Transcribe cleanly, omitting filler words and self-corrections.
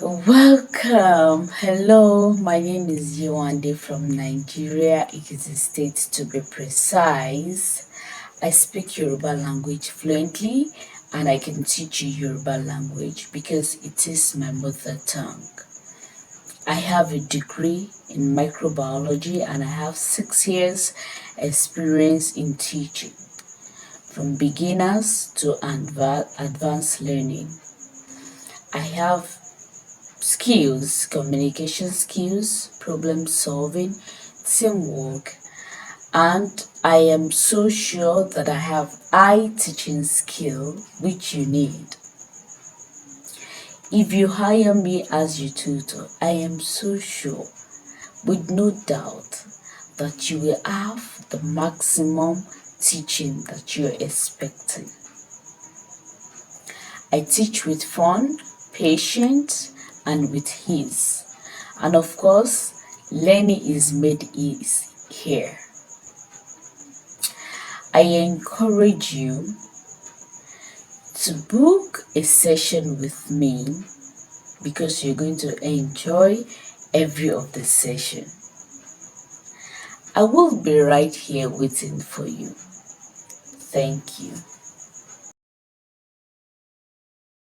Welcome. Hello, my name is Yewande from Nigeria, Ekiti State to be precise. I speak Yoruba language fluently and I can teach you Yoruba language because it is my mother tongue. I have a degree in microbiology and I have 6 years experience in teaching from beginners to advanced learning. I have skills, communication skills, problem solving, teamwork, and I am so sure that I have eye teaching skill which you need. If you hire me as your tutor, I am so sure, with no doubt, that you will have the maximum teaching that you're expecting. I teach with fun, patience, and with ease. And of course, learning is made easy here. I encourage you to book a session with me because you're going to enjoy every of the session. I will be right here waiting for you. Thank you.